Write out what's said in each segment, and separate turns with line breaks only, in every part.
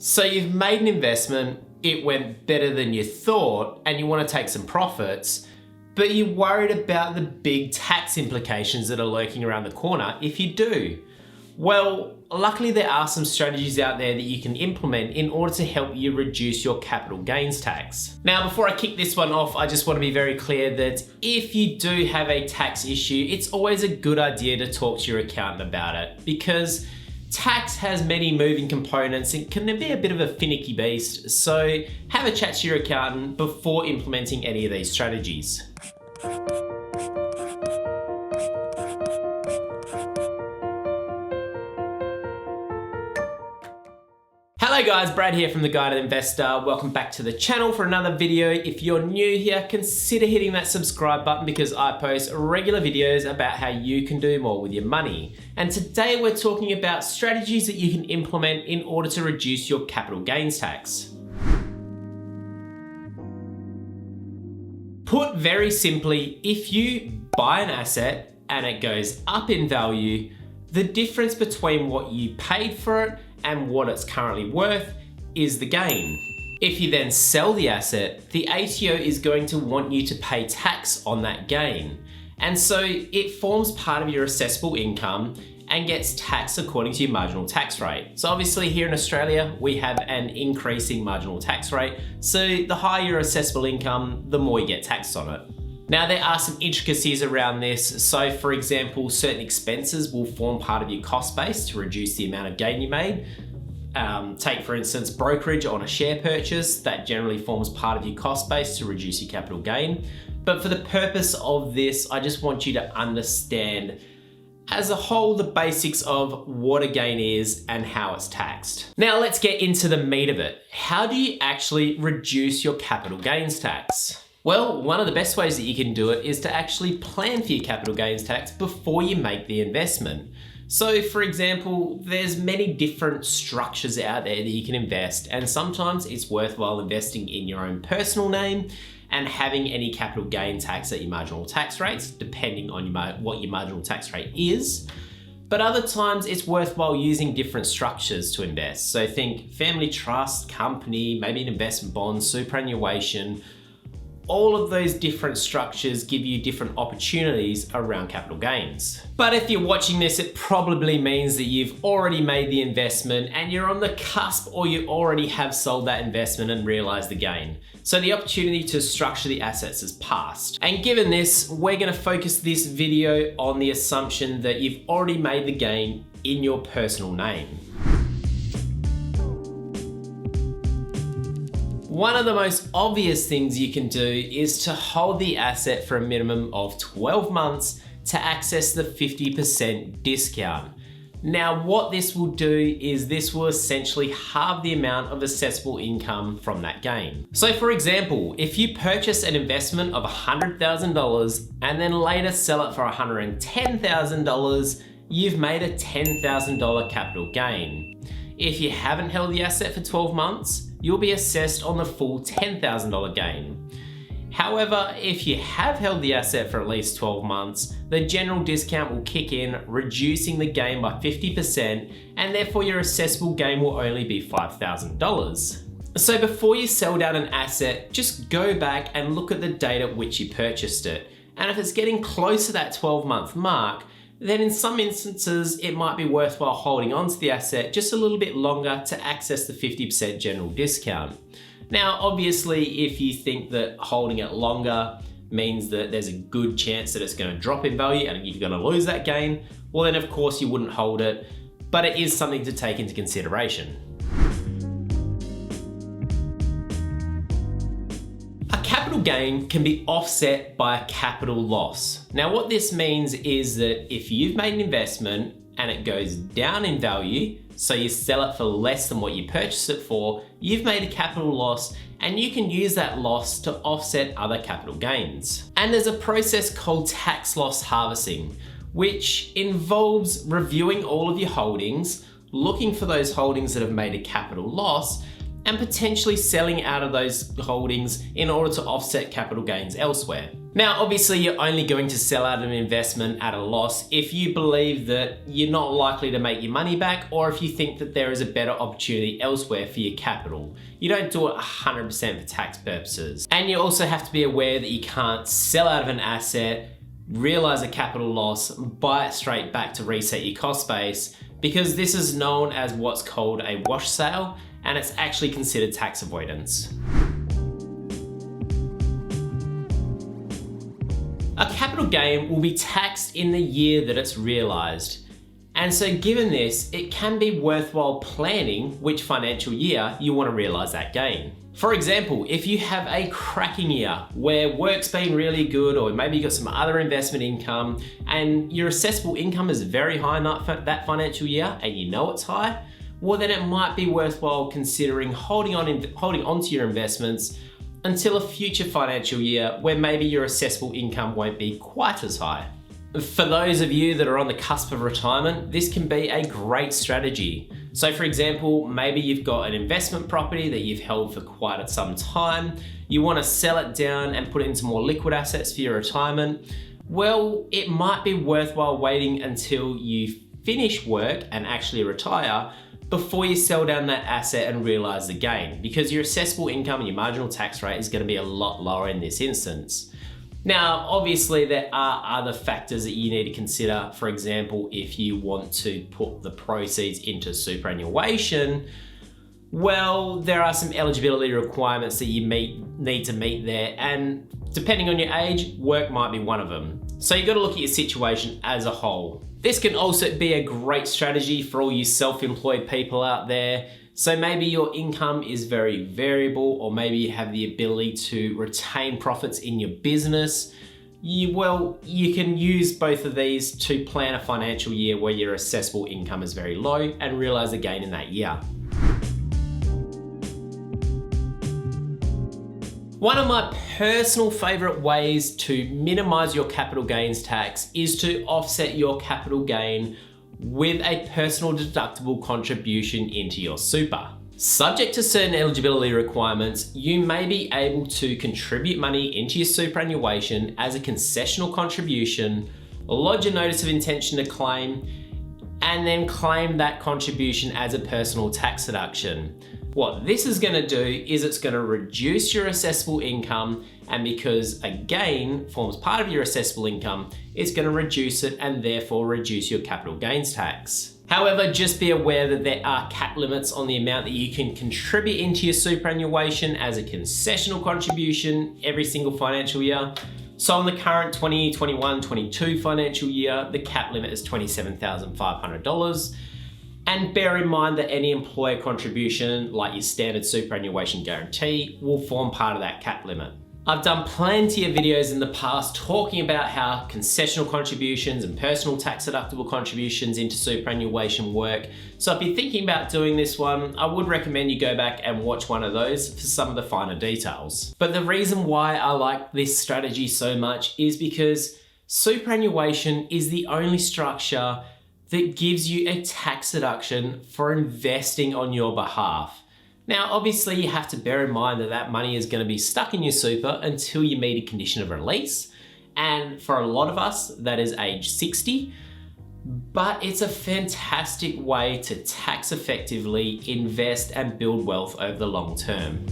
So you've made an investment, it went better than you thought, and you want to take some profits, but you're worried about the big tax implications that are lurking around the corner if you do. Well, luckily there are some strategies out there that you can implement in order to help you reduce your capital gains tax. Now, before I kick this one off, I just want to be very clear that if you do have a tax issue, it's always a good idea to talk to your accountant about it, because tax has many moving components and can be a bit of a finicky beast, so have a chat to your accountant before implementing any of these strategies. Hello guys, Brad here from The Guided Investor. Welcome back to the channel for another video. If you're new here, consider hitting that subscribe button because I post regular videos about how you can do more with your money. And today we're talking about strategies that you can implement in order to reduce your capital gains tax. Put very simply, if you buy an asset and it goes up in value, the difference between what you paid for it and what it's currently worth is the gain. If you then sell the asset, the ATO is going to want you to pay tax on that gain. And so it forms part of your assessable income and gets taxed according to your marginal tax rate. So obviously here in Australia, we have an increasing marginal tax rate. So the higher your assessable income, the more you get taxed on it. Now there are some intricacies around this. So for example, certain expenses will form part of your cost base to reduce the amount of gain you made. Take for instance, brokerage on a share purchase, that generally forms part of your cost base to reduce your capital gain. But for the purpose of this, I just want you to understand as a whole the basics of what a gain is and how it's taxed. Now let's get into the meat of it. How do you actually reduce your capital gains tax? Well, one of the best ways that you can do it is to actually plan for your capital gains tax before you make the investment. So for example, there's many different structures out there that you can invest, and sometimes it's worthwhile investing in your own personal name and having any capital gain tax at your marginal tax rates, depending on what your marginal tax rate is. But other times it's worthwhile using different structures to invest. So think family trust, company, maybe an investment bond, superannuation. All of those different structures give you different opportunities around capital gains. But if you're watching this, it probably means that you've already made the investment and you're on the cusp, or you already have sold that investment and realized the gain. So the opportunity to structure the assets has passed. And given this, we're gonna focus this video on the assumption that you've already made the gain in your personal name. One of the most obvious things you can do is to hold the asset for a minimum of 12 months to access the 50% discount. Now, what this will do is this will essentially halve the amount of assessable income from that gain. So for example, if you purchase an investment of $100,000 and then later sell it for $110,000, you've made a $10,000 capital gain. If you haven't held the asset for 12 months, you'll be assessed on the full $10,000 gain. However, if you have held the asset for at least 12 months, the general discount will kick in, reducing the gain by 50%, and therefore your assessable gain will only be $5,000. So before you sell down an asset, just go back and look at the date at which you purchased it. And if it's getting close to that 12-month mark, then in some instances, it might be worthwhile holding onto the asset just a little bit longer to access the 50% general discount. Now, obviously, if you think that holding it longer means that there's a good chance that it's going to drop in value and you're going to lose that gain, well then of course you wouldn't hold it, but it is something to take into consideration. Capital gain can be offset by a capital loss. Now what this means is that if you've made an investment and it goes down in value, so you sell it for less than what you purchased it for, you've made a capital loss and you can use that loss to offset other capital gains. And there's a process called tax loss harvesting, which involves reviewing all of your holdings, looking for those holdings that have made a capital loss, and potentially selling out of those holdings in order to offset capital gains elsewhere. Now, obviously, you're only going to sell out an investment at a loss if you believe that you're not likely to make your money back, or if you think that there is a better opportunity elsewhere for your capital. You don't do it 100% for tax purposes. And you also have to be aware that you can't sell out of an asset, realize a capital loss, buy it straight back to reset your cost base, because this is known as what's called a wash sale, and it's actually considered tax avoidance. A capital gain will be taxed in the year that it's realized. And so given this, it can be worthwhile planning which financial year you want to realize that gain. For example, if you have a cracking year where work's been really good, or maybe you got some other investment income and your assessable income is very high in that financial year and you know it's high, well then it might be worthwhile considering holding on to your investments until a future financial year where maybe your assessable income won't be quite as high. For those of you that are on the cusp of retirement, this can be a great strategy. So for example, maybe you've got an investment property that you've held for quite some time, you want to sell it down and put it into more liquid assets for your retirement. Well, it might be worthwhile waiting until you finish work and actually retire before you sell down that asset and realize the gain, because your assessable income and your marginal tax rate is going to be a lot lower in this instance. Now, obviously there are other factors that you need to consider. For example, if you want to put the proceeds into superannuation, well, there are some eligibility requirements that you need to meet there, and depending on your age, work might be one of them. So you've got to look at your situation as a whole. This can also be a great strategy for all you self-employed people out there. So maybe your income is very variable, or maybe you have the ability to retain profits in your business. You can use both of these to plan a financial year where your assessable income is very low and realize a gain in that year. One of my personal favorite ways to minimize your capital gains tax is to offset your capital gain with a personal deductible contribution into your super. Subject to certain eligibility requirements, you may be able to contribute money into your superannuation as a concessional contribution, lodge a notice of intention to claim, and then claim that contribution as a personal tax deduction. What this is going to do is it's going to reduce your assessable income, and because a gain forms part of your assessable income, it's going to reduce it and therefore reduce your capital gains tax. However, just be aware that there are cap limits on the amount that you can contribute into your superannuation as a concessional contribution every single financial year. So in the current 2021-22 financial year, the cap limit is $27,500. And bear in mind that any employer contribution, like your standard superannuation guarantee, will form part of that cap limit. I've done plenty of videos in the past talking about how concessional contributions and personal tax deductible contributions into superannuation work. So if you're thinking about doing this one, I would recommend you go back and watch one of those for some of the finer details. But the reason why I like this strategy so much is because superannuation is the only structure that gives you a tax deduction for investing on your behalf. Now, obviously you have to bear in mind that that money is going to be stuck in your super until you meet a condition of release. And for a lot of us, that is age 60. But it's a fantastic way to tax effectively invest and build wealth over the long term.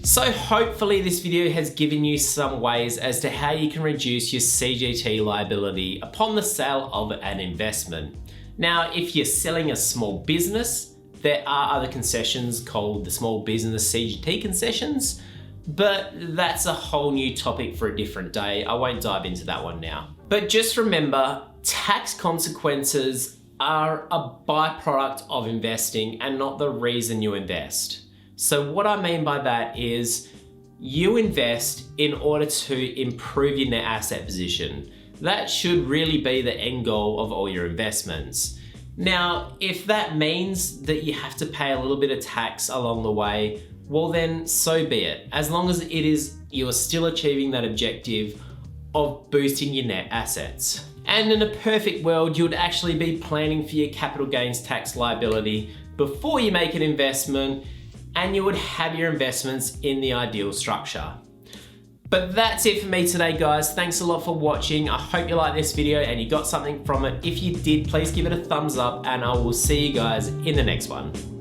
So hopefully this video has given you some ways as to how you can reduce your CGT liability upon the sale of an investment. Now, if you're selling a small business, there are other concessions called the small business CGT concessions, but that's a whole new topic for a different day. I won't dive into that one now. But just remember, tax consequences are a byproduct of investing and not the reason you invest. So what I mean by that is you invest in order to improve your net asset position. That should really be the end goal of all your investments. Now, if that means that you have to pay a little bit of tax along the way, well then so be it. As long as you are still achieving that objective of boosting your net assets. And in a perfect world, you would actually be planning for your capital gains tax liability before you make an investment, and you would have your investments in the ideal structure. But that's it for me today, guys. Thanks a lot for watching. I hope you liked this video and you got something from it. If you did, please give it a thumbs up, and I will see you guys in the next one.